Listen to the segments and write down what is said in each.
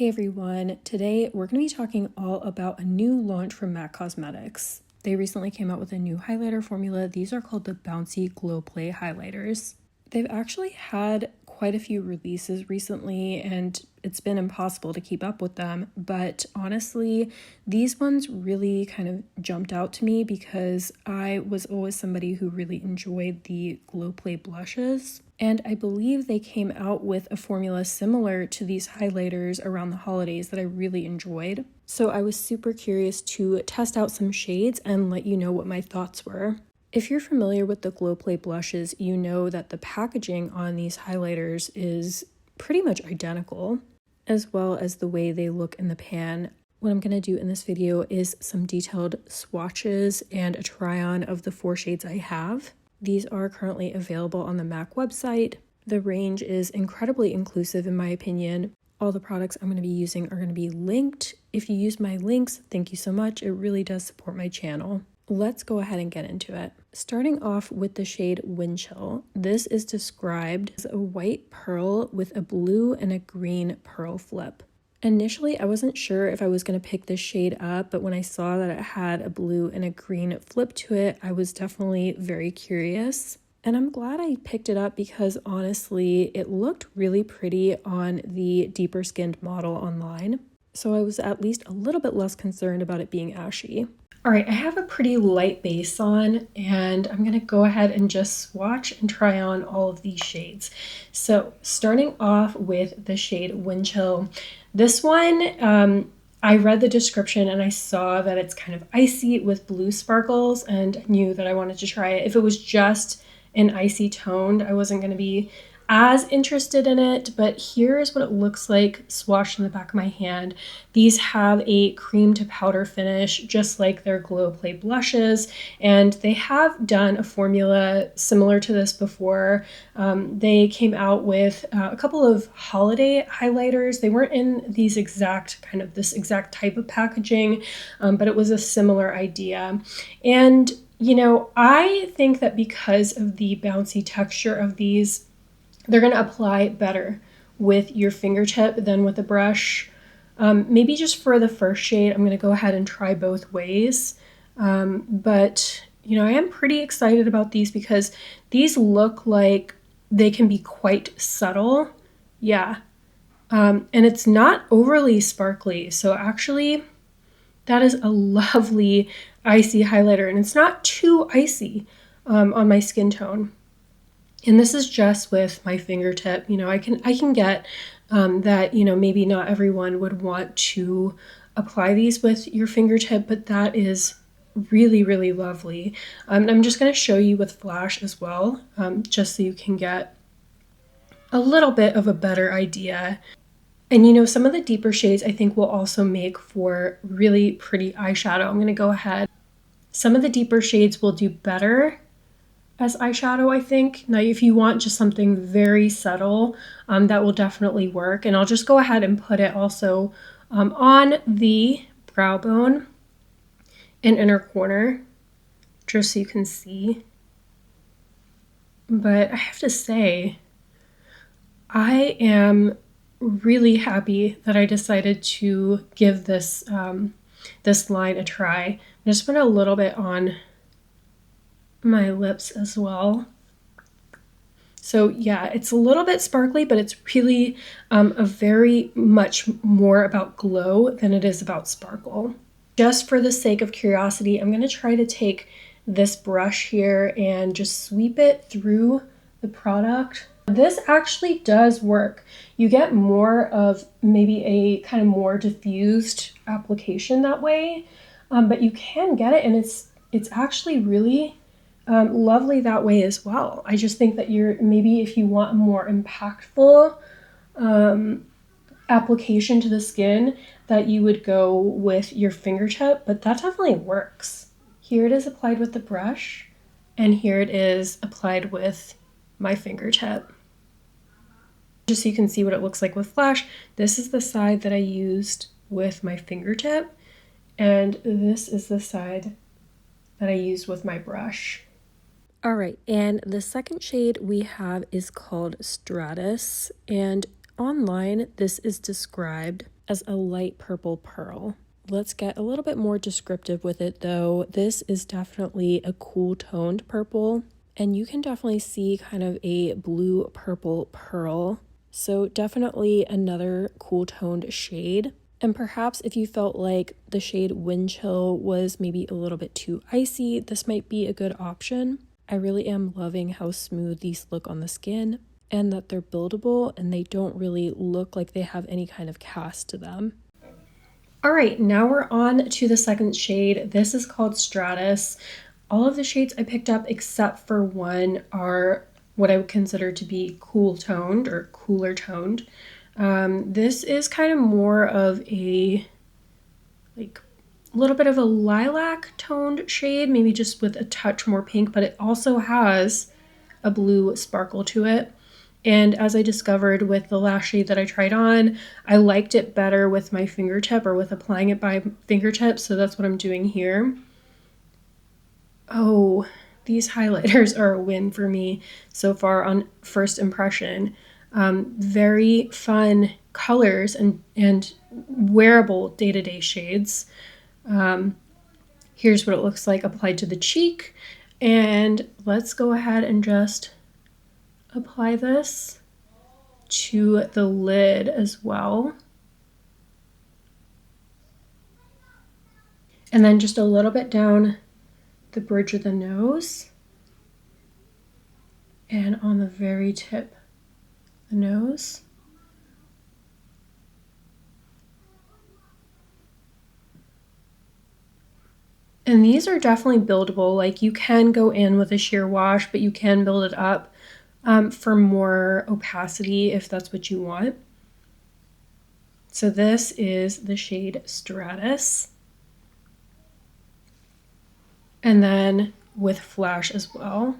Hey everyone, today we're going to be talking all about a new launch from MAC Cosmetics. They recently came out with a new highlighter formula. These are called the Bouncy Glow Play highlighters. They've actually had quite a few releases recently and it's been impossible to keep up with them, but honestly, these ones really kind of jumped out to me because I was always somebody who really enjoyed the Glow Play blushes. And I believe they came out with a formula similar to these highlighters around the holidays that I really enjoyed. So I was super curious to test out some shades and let you know what my thoughts were. If you're familiar with the Glow Play blushes, you know that the packaging on these highlighters is pretty much identical, as well as the way they look in the pan. What I'm going to do in this video is some detailed swatches and a try-on of the 4 shades I have. These are currently available on the MAC website. The range is incredibly inclusive in my opinion. All the products I'm going to be using are going to be linked. If you use my links, thank you so much. It really does support my channel. Let's go ahead and get into it. Starting off with the shade Windchill. This is described as a white pearl with a blue and a green pearl flip. Initially, I wasn't sure if I was going to pick this shade up, but when I saw that it had a blue and a green flip to it, I was definitely very curious. And I'm glad I picked it up because honestly, it looked really pretty on the deeper skinned model online. So I was at least a little bit less concerned about it being ashy. All right, I have a pretty light base on and I'm gonna go ahead and just swatch and try on all of these shades. So starting off with the shade Windchill, this one, I read the description and I saw that it's kind of icy with blue sparkles and knew that I wanted to try it. If it was just an icy toned, I wasn't gonna be as interested in it, but here's what it looks like swatched in the back of my hand. These have a cream to powder finish, just like their Glow Play blushes, and they have done a formula similar to this before. They came out with a couple of holiday highlighters. They weren't in these exact this exact type of packaging, but it was a similar idea. And you know, I think that because of the bouncy texture of these, they're going to apply better with your fingertip than with a brush. Maybe just for the first shade, I'm going to go ahead and try both ways. But, you know, I am pretty excited about these because these look like they can be quite subtle. Yeah. And it's not overly sparkly. So actually, that is a lovely icy highlighter. And it's not too icy on my skin tone. And this is just with my fingertip. You know, I can get that, you know, maybe not everyone would want to apply these with your fingertip, but that is really, really lovely. I'm just going to show you with flash as well, just so you can get a little bit of a better idea. And you know, some of the deeper shades I think will also make for really pretty eyeshadow. I'm going to go ahead. Some of the deeper shades will do better as eyeshadow, I think. Now, if you want just something very subtle, that will definitely work. And I'll just go ahead and put it also on the brow bone and inner corner, just so you can see. But I have to say, I am really happy that I decided to give this, this line a try. I'm just put a little bit on my lips as well. So yeah, it's a little bit sparkly, but it's really a very much more about glow than it is about sparkle. Just for the sake of curiosity, I'm going to try to take this brush here and just sweep it through the product. This actually does work. You get more of maybe a kind of more diffused application that way, but you can get it and it's actually really lovely that way as well. I just think that maybe if you want a more impactful application to the skin, that you would go with your fingertip, but that definitely works. Here it is applied with the brush, and here it is applied with my fingertip. Just so you can see what it looks like with flash, this is the side that I used with my fingertip, and this is the side that I used with my brush. All right, and the second shade we have is called Stratus, and Online, this is described as a light purple pearl. Let's get a little bit more descriptive with it though. This is definitely a cool toned purple, and you can definitely see kind of a blue purple pearl. So definitely another cool toned shade. And perhaps if you felt like the shade Windchill was maybe a little bit too icy, this might be a good option. I really am loving how smooth these look on the skin and that they're buildable and they don't really look like they have any kind of cast to them. All right, now we're on to the second shade. This is called Stratus. All of the shades I picked up except for one are what I would consider to be cool toned or cooler toned. This is kind of more of a little bit of a lilac toned shade, maybe just with a touch more pink, but it also has a blue sparkle to it. And as I discovered with the last shade that I tried on, I liked it better with my fingertip or with applying it by fingertip, so that's what I'm doing here. Oh, these highlighters are a win for me so far on first impression. Very fun colors and wearable day-to-day shades. Here's what it looks like applied to the cheek. And let's go ahead and just apply this to the lid as well. And then just a little bit down the bridge of the nose and on the very tip of the nose. And these are definitely buildable. Like you can go in with a sheer wash, but you can build it up for more opacity if that's what you want. So this is the shade Stratus. And then with flash as well.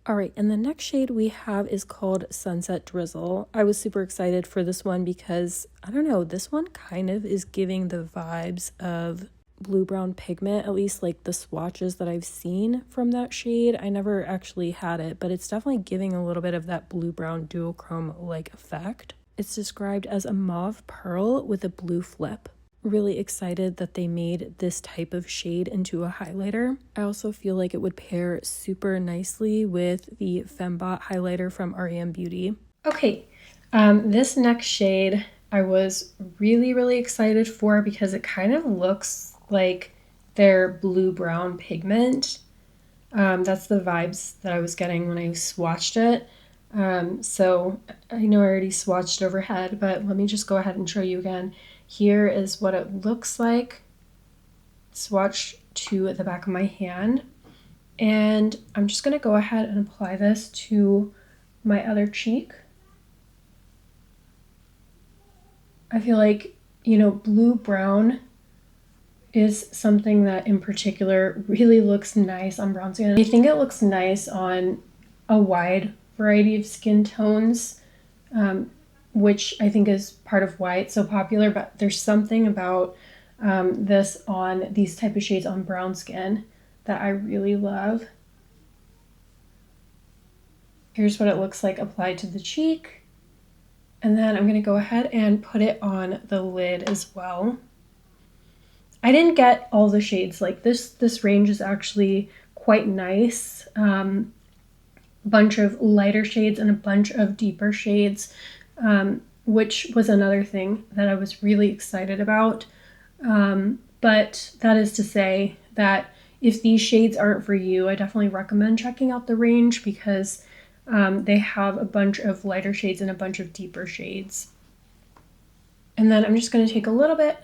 All right, and the next shade we have is called Sunset Drizzle. I was super excited for this one because, I don't know, this one kind of is giving the vibes of blue-brown pigment, at least like the swatches that I've seen from that shade. I never actually had it, but it's definitely giving a little bit of that blue-brown duochrome-like effect. It's described as a mauve pearl with a blue flip. Really excited that they made this type of shade into a highlighter. I also feel like it would pair super nicely with the Fembot highlighter from REM Beauty. Okay, this next shade I was really excited for because it kind of looks like their blue-brown pigment. That's the vibes that I was getting when I swatched it. So I know I already swatched overhead, but let me just go ahead and show you again. Here is what it looks like swatched to the back of my hand. And I'm just going to go ahead and apply this to my other cheek. I feel like, you know, blue-brown is something that in particular really looks nice on brown skin. I think it looks nice on a wide variety of skin tones, which I think is part of why it's so popular, but there's something about this on these type of shades on brown skin that I really love. Here's what it looks like applied to the cheek. And then I'm going to go ahead and put it on the lid as well. I didn't get all the shades. Like this range is actually quite nice. Bunch of lighter shades and a bunch of deeper shades, which was another thing that I was really excited about. But that is to say that if these shades aren't for you, I definitely recommend checking out the range because they have a bunch of lighter shades and a bunch of deeper shades. And then I'm just going to take a little bit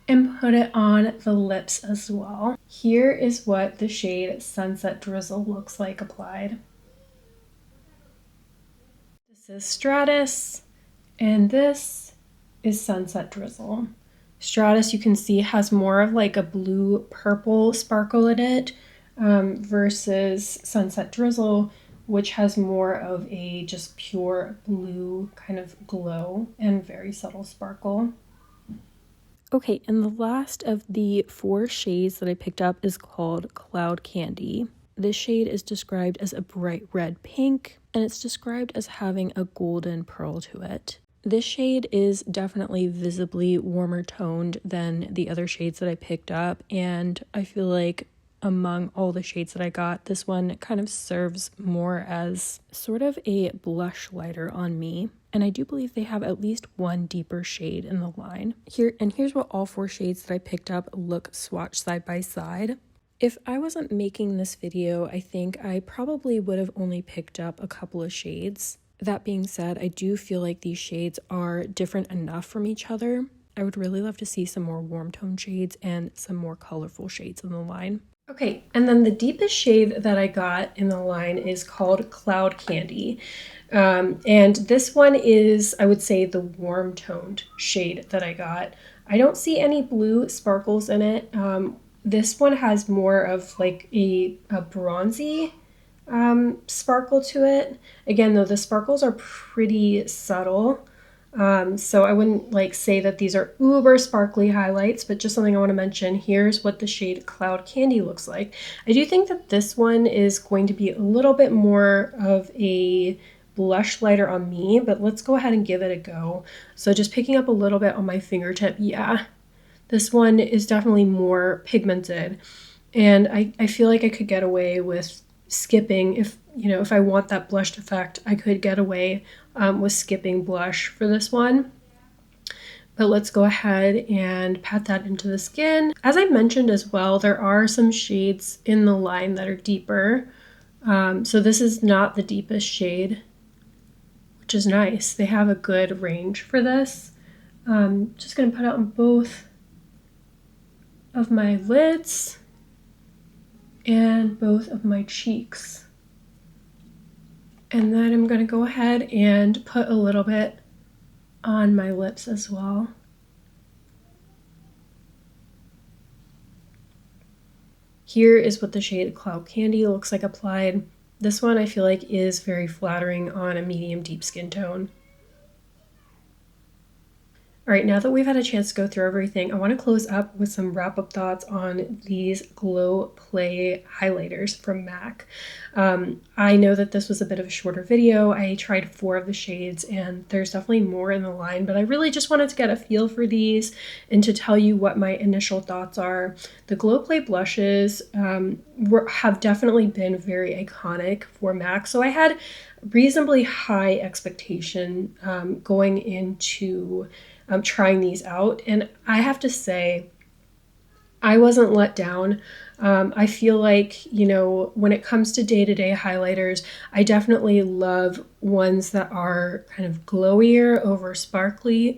and put it on the lips as well. Here is what the shade Sunset Drizzle looks like applied. This is Stratus, and this is Sunset Drizzle. Stratus, you can see, has more of like a blue-purple sparkle in it, versus Sunset Drizzle, which has more of a just pure blue kind of glow and very subtle sparkle. Okay, and the last of the 4 shades that I picked up is called Cloud Candy. This shade is described as a bright red pink, and it's described as having a golden pearl to it. This shade is definitely visibly warmer toned than the other shades that I picked up, and I feel like among all the shades that I got, this one kind of serves more as sort of a blush lighter on me. And I do believe they have at least one deeper shade in the line. Here's what all 4 shades that I picked up look swatched side by side. If I wasn't making this video, I think I probably would have only picked up a couple of shades. That being said, I do feel like these shades are different enough from each other. I would really love to see some more warm tone shades and some more colorful shades in the line. Okay, and then the deepest shade that I got in the line is called Cloud Candy. And this one is, I would say, the warm toned shade that I got. I don't see any blue sparkles in it. This one has more of like a bronzy sparkle to it. Again, though, the sparkles are pretty subtle. So I wouldn't like say that these are uber sparkly highlights, but just something I want to mention. Here's what the shade Cloud Candy looks like. I do think that this one is going to be a little bit more of a blush lighter on me, but let's go ahead and give it a go. So just picking up a little bit on my fingertip, yeah, this one is definitely more pigmented, and I feel like I could get away with skipping if I want that blushed effect. I could get away with skipping blush for this one. But let's go ahead and pat that into the skin. As I mentioned as well, there are some shades in the line that are deeper. So this is not the deepest shade, which is nice. They have a good range for this. Just gonna put it on both of my lids and both of my cheeks. And then I'm going to go ahead and put a little bit on my lips as well. Here is what the shade Cloud Candy looks like applied. This one I feel like is very flattering on a medium deep skin tone. All right, now that we've had a chance to go through everything, I want to close up with some wrap-up thoughts on these Glow Play highlighters from MAC. I know that this was a bit of a shorter video. I tried 4 of the shades, and there's definitely more in the line, but I really just wanted to get a feel for these and to tell you what my initial thoughts are. The Glow Play blushes have definitely been very iconic for MAC, so I had reasonably high expectation going into trying these out, and I have to say I wasn't let down. I feel like, when it comes to day-to-day highlighters, I definitely love ones that are kind of glowier over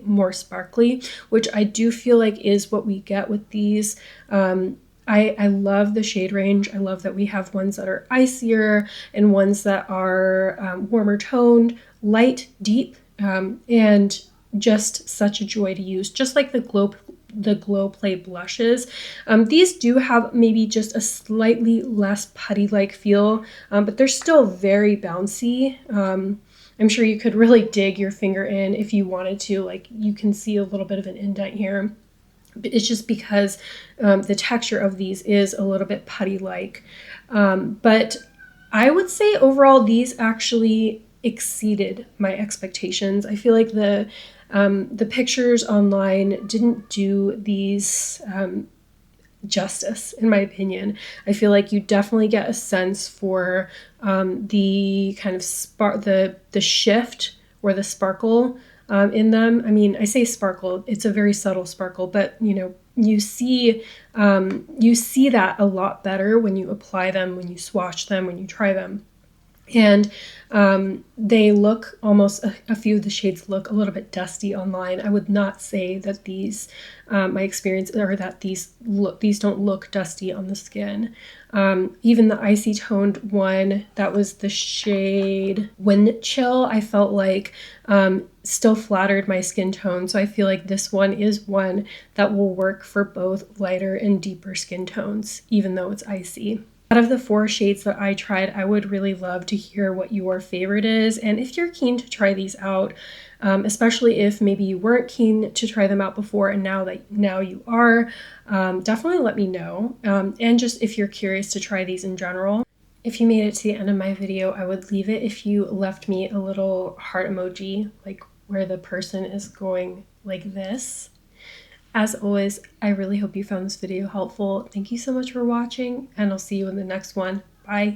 more sparkly, which I do feel like is what we get with these. I love the shade range. I love that we have ones that are icier and ones that are warmer toned, light, deep, and just such a joy to use, just like the Glow Play blushes. These do have maybe just a slightly less putty-like feel, but they're still very bouncy. I'm sure you could really dig your finger in if you wanted to. Like, you can see a little bit of an indent here. It's just because the texture of these is a little bit putty-like. But I would say overall these actually exceeded my expectations. I feel like the pictures online didn't do these justice, in my opinion. I feel like you definitely get a sense for the kind of the shift or the sparkle in them. I mean, I say sparkle, it's a very subtle sparkle, but you see that a lot better when you apply them, when you swatch them, when you try them. And they look almost, a few of the shades look a little bit dusty online. I would not say that these, my experience, or that these don't look dusty on the skin. Even the icy toned one, that was the shade Windchill, I felt like still flattered my skin tone. So I feel like this one is one that will work for both lighter and deeper skin tones, even though it's icy. Out of the 4 shades that I tried, I would really love to hear what your favorite is. And if you're keen to try these out, especially if maybe you weren't keen to try them out before and now you are, definitely let me know. And just if you're curious to try these in general. If you made it to the end of my video, I would leave it if you left me a little heart emoji, like where the person is going like this. As always, I really hope you found this video helpful. Thank you so much for watching, and I'll see you in the next one. Bye!